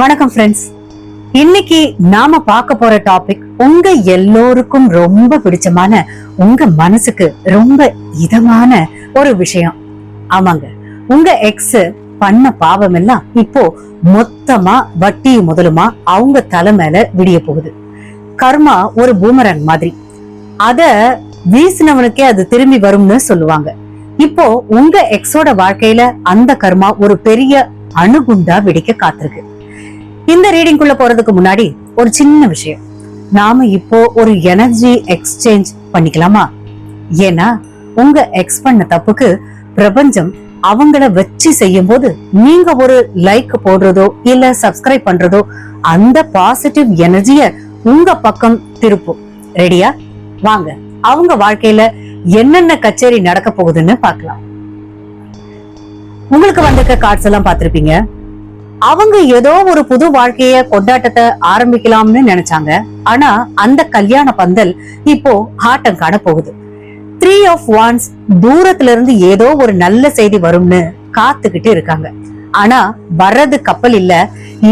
வணக்கம் ஃப்ரெண்ட்ஸ். இன்னைக்கு நாம பார்க்க போற டாபிக் உங்க எல்லோருக்கும் ரொம்ப பிடிச்சமான, உங்க மனசுக்கு ரொம்ப இதமான ஒரு விஷயம். ஆமாங்க, உங்க எக்ஸ் பண்ண பாவம் எல்லாம் இப்போ மொத்தமா வட்டியும் முதலுமா அவங்க தலை மேல விடிய போகுது. கர்மா ஒரு பூமரங் மாதிரி, அத வீசினவனுக்கே அது திரும்பி வரும்னு சொல்லுவாங்க. இப்போ உங்க எக்ஸோட வாழ்க்கையில அந்த கர்மா ஒரு பெரிய அணுகுண்டா வெடிக்க காத்திருக்கு. இந்த ரீடிங்குள்ள போறதுக்கு முன்னாடி ஒரு சின்ன விஷயம், நாம இப்போ ஒரு எனர்ஜி எக்ஸ்சேஞ்ச் பண்ணிக்கலாமா? ஏன்னா உங்க எக்ஸ் பண்ண தப்புக்கு பிரபஞ்சம் அவங்கள வச்சு செய்யும் போது நீங்க ஒரு லைக் போடுறதோ இல்ல சப்ஸ்கிரைப் பண்றதோ அந்த பாசிட்டிவ் எனர்ஜிய உங்க பக்கம் திருப்பும். ரெடியா? வாங்க அவங்க வாழ்க்கையில என்னென்ன கச்சேரி நடக்க போகுதுன்னு பார்க்கலாம். உங்களுக்கு வந்திருக்க கார்ட்ஸ் எல்லாம் பார்த்திருப்பீங்க. அவங்க ஏதோ ஒரு புது வாழ்க்கைய கொண்டாட்டத்தை ஆரம்பிக்கலாம்னு நினைச்சாங்க. ஆனா அந்த கல்யாண பந்தல் இப்போ ஆட்டம் காண போகுது. 3 of Wands தூரத்துல இருந்து ஏதோ ஒரு நல்ல செய்தி வரும்னு காத்துக்கிட்டு இருக்காங்க. ஆனா வர்றது கப்பல் இல்ல,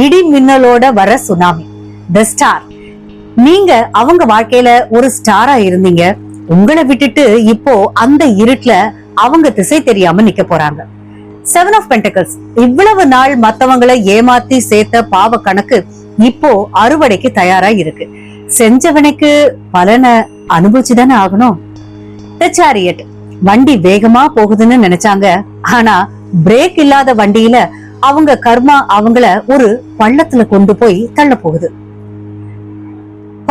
இடி மின்னலோட வர சுனாமி. தி ஸ்டார். நீங்க அவங்க வாழ்க்கையில ஒரு ஸ்டாரா இருந்தீங்க. உங்களை விட்டுட்டு இப்போ அந்த இருட்டுல அவங்க திசை தெரியாம நிக்க போறாங்க. 7 of Pentacles. இவ்வளவு நாள் மத்தவங்களை ஏமாத்தி சேர்த்த பாவ கணக்கு இப்போ அறுவடைக்கு தயாரா இருக்கு. செஞ்சவனுக்கு பலனை அனுபவிச்சுதானே ஆகணும். The Chariot. வண்டி வேகமா போகுதுன்னு நினைச்சாங்க. ஆனா பிரேக் இல்லாத வண்டியில அவங்க கர்மா அவங்கள ஒரு பள்ளத்துல கொண்டு போய் தள்ள போகுது.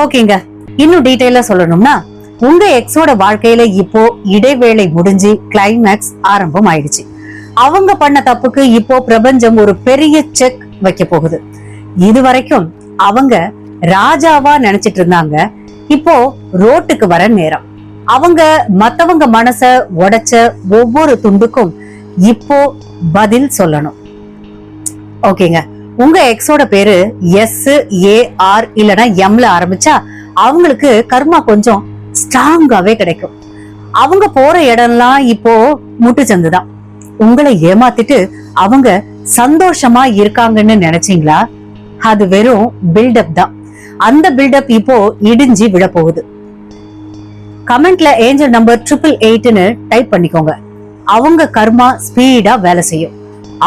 ஓகேங்க, இன்னும் டீடைலா சொல்லணும்னா, உங்க எக்ஸோட வாழ்க்கையில இப்போ இடைவேளை முடிஞ்சு கிளைமேக்ஸ் ஆரம்பம் ஆயிடுச்சு. அவங்க பண்ண தப்புக்கு இப்போ பிரபஞ்சம் ஒரு பெரிய செக் வைக்க போகுது. இதுவரைக்கும் அவங்க ராஜாவா நினைச்சிட்டு இருந்தாங்க. இப்போ ரோட்டுக்கு வர நேரம். அவங்க மத்தவங்க மனச உடைச்ச ஒவ்வொரு துண்டுக்கும் இப்போ பதில் சொல்லணும். ஓகேங்க, உங்க எக்ஸோட பேரு SAR இல்லனா Mல ஆரம்பிச்சா அவங்களுக்கு கர்மா கொஞ்சம் ஸ்ட்ராங்காவே கிடைக்கும். அவங்க போற இடம்லாம் இப்போ முட்டுச்சந்துதான். உங்களை ஏமாத்திட்டு அவங்க சந்தோஷமா இருக்காங்கன்னு நினைச்சீங்களா? அது வெறும் பில்டப் தான். அந்த பில்டப் இப்போ இடிஞ்சு விழ போகுது. கமெண்ட்ல ஏஞ்சல் நம்பர் 888ன்னு டைப் பண்ணிக்கோங்க. அவங்க கர்மா ஸ்பீடா வேலை செய்யும்.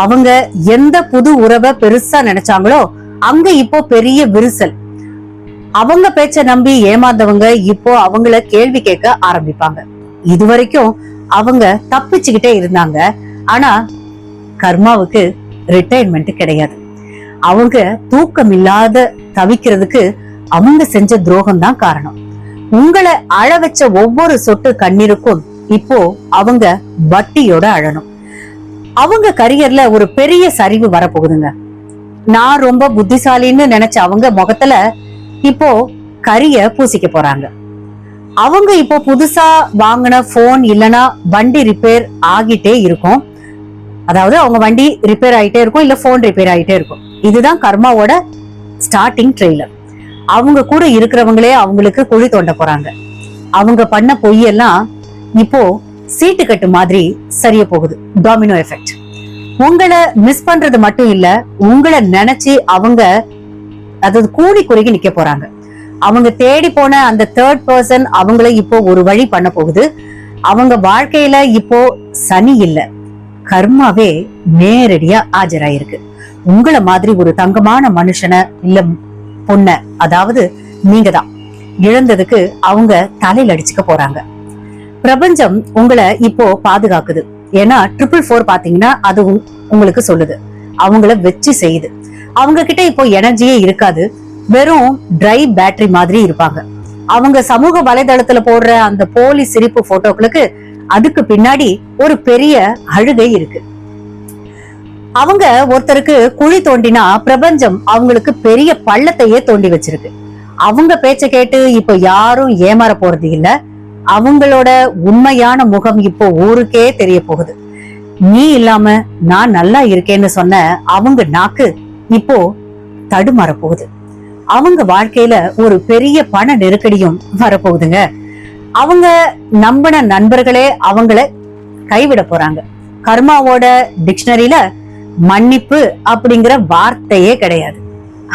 அவங்க எந்த புது உறவை பெருசா நினைச்சாங்களோ அங்க இப்போ பெரிய விரிசல். அவங்க பேச்ச நம்பி ஏமாந்தவங்க இப்போ அவங்கள கேள்வி கேட்க ஆரம்பிப்பாங்க. இதுவரைக்கும் அவங்க தப்பிச்சுக்கிட்டே இருந்தாங்க. ஆனா கர்மாவுக்கு ரிட்டையர்மெண்ட் கிடையாது. அவங்க தூக்கம் இல்லாத தவிக்கிறதுக்கு அவங்க செஞ்ச துரோகம் தான் காரணம். உங்களை அழ வச்ச ஒவ்வொரு சொட்டு கண்ணீருக்கும் இப்போ அவங்க வட்டியோட அழணும். அவங்க கரியர்ல ஒரு பெரிய சரிவு வரப்போகுதுங்க. நான் ரொம்ப புத்திசாலின்னு நினைச்ச அவங்க முகத்துல இப்போ கரிய பூசிக்க போறாங்க. அவங்க இப்போ புதுசா வாங்கின போன் இல்லனா வண்டி ரிப்பேர் ஆகிட்டே இருக்கும். அதாவது அவங்க வண்டி ரிப்பேர் ஆயிட்டே இருக்கும், இல்ல போன் ரிப்பேர் ஆயிட்டே இருக்கும். இதுதான் கர்மாவோட ஸ்டார்டிங் ட்ரெய்லர். அவங்க கூட இருக்கிறவங்களே அவங்களுக்கு குழி தோண்ட போறாங்க. அவங்க பண்ண பொய்யெல்லாம் இப்போ சீட்டு கட்டு மாதிரி சரிய போகுது. டாமினோ எஃபெக்ட். உங்களை மிஸ் பண்றது மட்டும் இல்ல, உங்களை நினைச்சு அவங்க அதாவது கூடி குறுகி நிக்க போறாங்க. அவங்க தேடி போன அந்த தேர்ட் பர்சன் அவங்கள இப்போ ஒரு வழி பண்ண போகுது. அவங்க வாழ்க்கையில இப்போ சனி இல்ல, கர்மாவே நேரடியா ஆஜராயிருக்கு. உங்களை மாதிரி ஒரு தங்கமான மனுஷனை இல்ல பொண்ண, அதாவது நீங்க தான் இழந்ததுக்கு அவங்க தலையில அடிச்சுக்க போறாங்க. பிரபஞ்சம் உங்களை இப்போ பாதுகாக்குது. ஏன்னா 444 பாத்தீங்கன்னா அது உங்களுக்கு சொல்லுது, அவங்கள வச்சு செய்யுது. அவங்க கிட்ட இப்போ எனர்ஜியே இருக்காது, வெறும் ட்ரை பேட்டரி மாதிரி இருப்பாங்க. அவங்க சமூக வலைதளத்துல போடுற அந்த போலி சிரிப்பு போட்டோக்களுக்கு அதுக்கு பின்னாடி ஒரு பெரிய அழுகை இருக்கு. அவங்க ஒருத்தருக்கு குழி தோண்டினா பிரபஞ்சம் அவங்களுக்கு பெரிய பள்ளத்தையே தோண்டி வச்சிருக்கு. அவங்க பேச்ச கேட்டு இப்போ யாரும் ஏமாற போறது இல்ல. அவங்களோட உண்மையான முகம் இப்போ ஊருக்கே தெரிய போகுது. நீ இல்லாம நான் நல்லா இருக்கேன்னு சொன்ன அவங்க நாக்கு இப்போ தடுமாற போகுது. அவங்க வாழ்க்கையில ஒரு பெரிய பண நெருக்கடியும் வரப்போகுதுங்க. அவங்க நம்பின நண்பர்களே அவங்கள கைவிட போறாங்க. கர்மாவோட டிக்ஷனரியில மன்னிப்பு அப்படிங்கிற வார்த்தையே கிடையாது.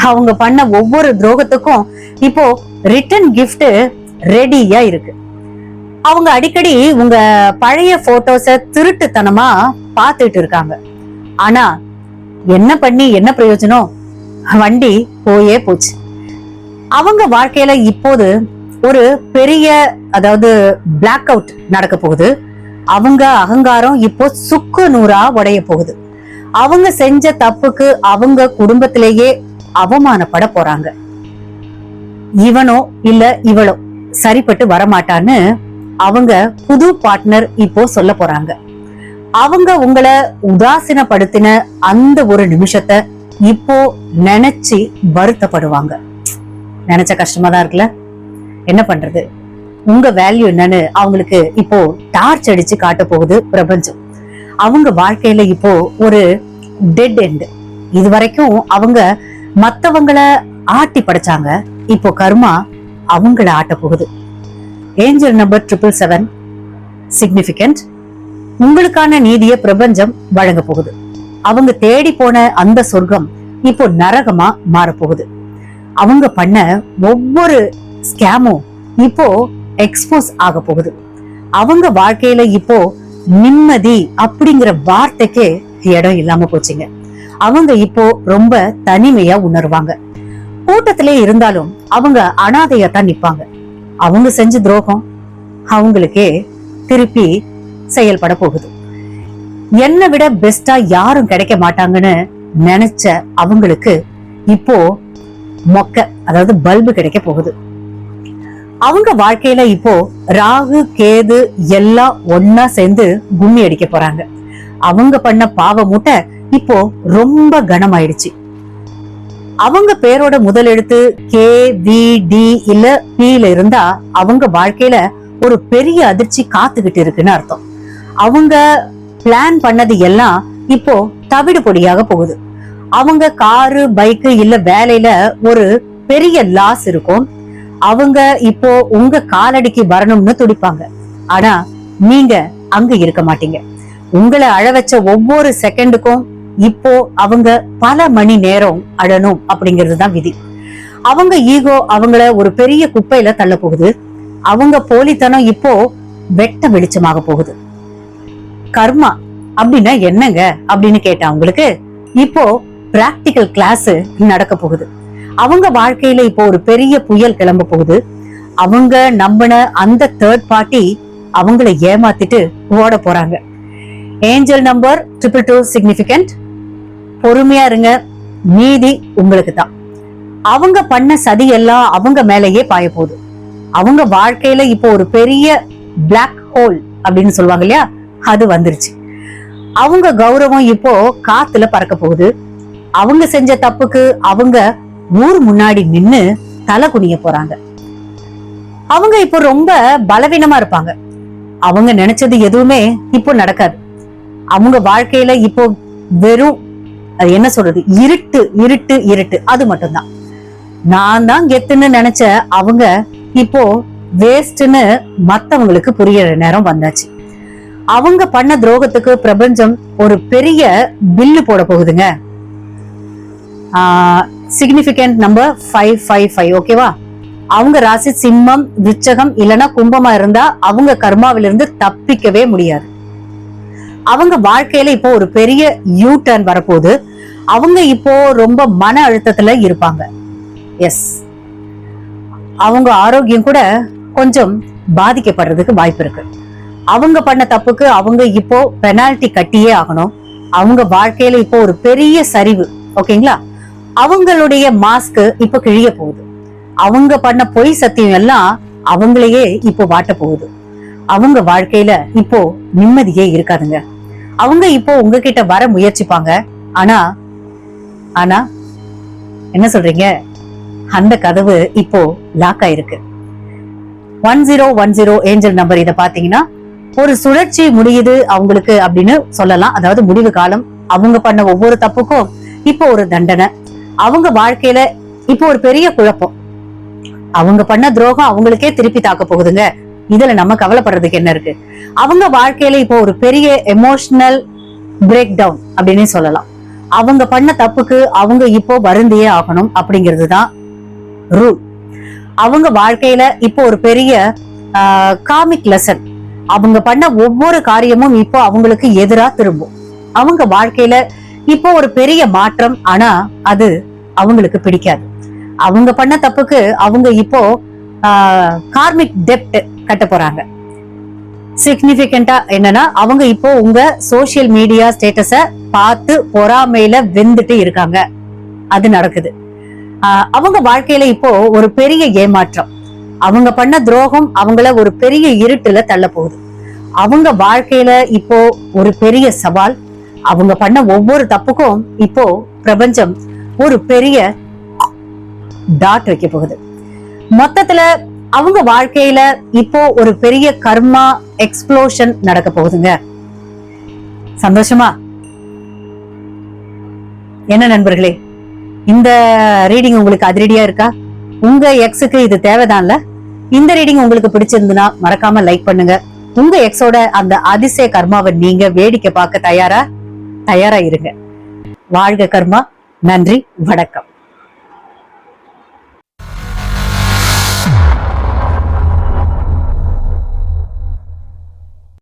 அவங்க பண்ண ஒவ்வொரு துரோகத்துக்கும் இப்போ ரிட்டர்ன் கிஃப்ட் ரெடியா இருக்கு. அவங்க அடிக்கடி உங்க பழைய போட்டோஸ திருட்டுத்தனமா பாத்துட்டு இருக்காங்க. ஆனா என்ன பண்ணி என்ன பிரயோஜனம்? வண்டி போயே போச்சு. அவங்க வாழ்க்கையில இப்போது ஒரு பெரிய அதாவது பிளாக் அவுட் நடக்க போகுது. அவங்க அகங்காரம் இப்போ சுக்கு நூறா உடைய போகுது. அவங்க செஞ்ச தப்புக்கு அவங்க குடும்பத்திலேயே அவமானப்பட போறாங்க. இவனோ இல்ல இவளோ சரிப்பட்டு வரமாட்டான்னு அவங்க புது பார்ட்னர் இப்போ சொல்ல போறாங்க. அவங்க உங்களை உதாசீனப்படுத்தின அந்த ஒரு நிமிஷத்தை இப்போ நினைச்சு வருத்தப்படுவாங்க. நினைச்ச கஷ்டமா தான் இருக்குல்ல. என்ன பண்றது? உங்க வேல்யூ என்னன்னு அவங்களுக்கு இப்போ டார்ச் அடிச்சு காட்ட போகுது பிரபஞ்சம். அவங்க வாழ்க்கையில இப்போ ஒரு டெட் எண்ட். இது வரைக்கும் அவங்க மத்தவங்கள ஆட்டி படைச்சாங்க. இப்போ கர்மா அவங்கள ஆட்ட போகுது. Angel number 777 significant. உங்களுக்கான நீதியை பிரபஞ்சம் வழங்க போகுது. அவங்க தேடி போன அந்த சொர்க்கம் இப்போ நரகமா மாறப்போகுது. அவங்க பண்ண ஒவ்வொரு ஸ்கேமும் இப்போ எக்ஸ்போஸ் ஆக போகுது. அவங்க வாழ்க்கையில இப்போ நிம்மதி அப்படிங்கிற வார்த்தைக்கே இடம் இல்லாம போச்சுங்க. அவங்க இப்போ ரொம்ப தனிமையா உணர்வாங்க. கூட்டத்திலே இருந்தாலும் அவங்க அனாதையத்தான் நிப்பாங்க. அவங்க செஞ்ச துரோகம் அவங்களுக்கே திருப்பி செயல்பட போகுது. என்னை விட பெஸ்டா யாரும் கிடைக்க மாட்டாங்கன்னு நினைச்ச அவங்களுக்கு இப்போ மொக்க அதாவது பல்பு கிடைக்க போகுது. அவங்க வாழ்க்கையில இப்போ ராகு கேது எல்லாம் ஒன்னா சேர்ந்து கும்மி அடிக்க போறாங்க. அவங்க பண்ண பாவ மூட்டை இப்போ ரொம்ப கனமாயிடுச்சு. அவங்க பேரோட முதல் எழுத்து கே வி டி இல்ல பீல இருந்தா அவங்க வாழ்க்கையில ஒரு பெரிய அதிர்ச்சி காத்துக்கிட்டு இருக்குன்னு அர்த்தம். அவங்க பிளான் பண்ணது எல்லாம் இப்போ தவிடு பொடியாக போகுது. அவங்க காரு பைக்கு இல்ல வேலையில ஒரு பெரிய லாஸ் இருக்கும். அவங்க இப்போ உங்க காலடிக்கு வரணும்னு துடிப்பாங்க. ஆனா நீங்க அங்க இருக்க மாட்டீங்க. உங்களை அழ வச்ச ஒவ்வொரு செகண்டுக்கும் இப்போ அவங்க பல மணி நேரம் அழணும் அப்படிங்கிறது தான் விதி. அவங்க ஈகோ அவங்கள ஒரு பெரிய குப்பையில தள்ள போகுது. அவங்க போலித்தனம் இப்போ வெட்ட வெளிச்சமாக போகுது. கர்மா அப்படின்னா என்னங்க அப்படின்னு கேட்டா அவங்களுக்கு இப்போ பிராக்டிக்கல் கிளாஸ் நடக்க போகுது. அவங்க வாழ்க்கையில இப்போ ஒரு பெரிய புயல் கிளம்ப போகுது. அவங்க நம்பின அந்த தேர்ட் பார்ட்டி அவங்கள ஏமாத்திட்டு ஓட போறாங்க. Angel number 222 significant. பொறுமையா இருங்க, நீதி உங்களுக்கு தான். அவங்க பண்ண சதி எல்லாம் அவங்க மேலேயே பாய போகுது. அவங்க வாழ்க்கையில இப்போ ஒரு பெரிய பிளாக் ஹோல் அப்படின்னு சொல்லுவாங்க இல்லையா, அது வந்துருச்சு. அவங்க கௌரவம் இப்போ காத்துல பறக்க போகுது. அவங்க செஞ்ச தப்புக்கு அவங்க ஊர் முன்னாடி நின்னு தலை குனிய போறாங்க. அவங்க இப்போ ரொம்ப பலவீனமா இருப்பாங்க. அவங்க நினைச்சது எதுவுமே இப்போ நடக்காது. அவங்க வாழ்க்கையில இப்போ வெறும் என்ன சொல்றது, இருட்டு இருட்டு இருட்டு, அது மட்டும்தான். நான் தான் கெத்துன்னு நினைச்ச அவங்க இப்போ வேஸ்ட்னு மத்தவங்களுக்கு புரியற நேரம் வந்தாச்சு. அவங்க பண்ண துரோகத்துக்கு பிரபஞ்சம் ஒரு பெரிய பில்லு போட போகுதுங்க. Significant number 555. ஓகேவா? அவங்க ராசி சிம்மம், விருச்சகம் இல்லனா கும்பமா இருந்தா அவங்க கர்மாவிலிருந்து தப்பிக்கவே முடியாது. அவங்க வாழ்க்கையில இப்போ ஒரு பெரிய யூ டர்ன் வரப்போகுது. அவங்க இப்போ ரொம்ப மன அழுத்தத்துல இருப்பாங்க. எஸ், அவங்க ஆரோக்கியம் கூட கொஞ்சம் பாதிக்கப்படுறதுக்கு வாய்ப்பு இருக்கு. அவங்க பண்ண தப்புக்கு அவங்க இப்போ பெனால்டி கட்டியே ஆகணும். அவங்க வாழ்க்கையில இப்போ ஒரு பெரிய சரிவு. ஓகேங்களா? அவங்களுடைய மாஸ்க் இப்ப கிழிய போகுது. அவங்க பண்ண பொய் சத்தியம் எல்லாம் அவங்களையே இப்போ வாட்ட போகுது. அவங்க வாழ்க்கையில இப்போ நிம்மதியே இருக்காதுங்க. அவங்க இப்போ உங்ககிட்ட வர முயற்சிப்பாங்க. ஆனா ஆனா என்ன சொல்றீங்க, அந்த கதவு இப்போ லாக் ஆயிருக்கு. 1010 ஏஞ்சல் நம்பர். இத பாத்தீங்கன்னா ஒரு சுழற்சி முடியுது அவங்களுக்கு அப்படின்னு சொல்லலாம். அதாவது முடிவு காலம். அவங்க பண்ண ஒவ்வொரு தப்புக்கும் இப்போ ஒரு தண்டனை. அவங்க வாழ்க்கையில இப்போ ஒரு பெரிய குழப்பம். அவங்க பண்ண துரோகம் அவங்களுக்கே திருப்பி தாக்க போகுதுங்க. இதுல நம்ம கவலைப்படுறதுக்கு என்ன இருக்கு? அவங்க வாழ்க்கையில இப்போ ஒரு பெரிய எமோஷனல் பிரேக் டவுன் அப்படின்னு சொல்லலாம். அவங்க பண்ண தப்புக்கு அவங்க இப்போ வருந்தியே ஆகணும் அப்படிங்கிறது தான் ரூல். அவங்க வாழ்க்கையில இப்போ ஒரு பெரிய காமிக் லெசன். அவங்க பண்ண ஒவ்வொரு காரியமும் இப்போ அவங்களுக்கு எதிரா திரும்பும். அவங்க வாழ்க்கையில இப்போ ஒரு பெரிய மாற்றம், ஆனா அது அவங்களுக்கு பிடிக்காது. அவங்க பண்ண தப்புக்கு அவங்க இப்போ கார்மிக் டெப்ட் கட்ட போறாங்க. சிக்னிபிகண்டா என்னன்னா, அவங்க இப்போ உங்க சோசியல் மீடியா ஸ்டேட்டஸ பார்த்து பொறாமையில வெந்துட்டு இருக்காங்க. அது நடக்குது. அவங்க வாழ்க்கையில இப்போ ஒரு பெரிய ஏமாற்றம். அவங்க பண்ண துரோகம் அவங்கள ஒரு பெரிய இருட்டுல தள்ள போகுது. அவங்க வாழ்க்கையில இப்போ ஒரு பெரிய சவால். அவங்க பண்ண ஒவ்வொரு தப்புக்கும் இப்போ பிரபஞ்சம் ஒரு பெரிய டாட் வைக்க போகுது. மொத்தத்துல அவங்க வாழ்க்கையில இப்போ ஒரு பெரிய கர்மா எக்ஸ்ப்ளோஷன் நடக்க போகுதுங்க. சந்தோஷமா? என்ன நண்பர்களே, இந்த ரீடிங் உங்களுக்கு அதிரடியா இருக்கா? உங்க எக்ஸுக்கு இது தேவைதான்ல? இந்த ரீடிங் உங்களுக்கு பிடிச்சிருந்துன்னா மறக்காம லைக் பண்ணுங்க. உங்க எக்ஸோட அந்த அதிசய கர்மாவை நீங்க வேடிக்கை பார்க்க தயாரா இருங்க. வாழ்க கர்மா. நன்றி, வணக்கம்.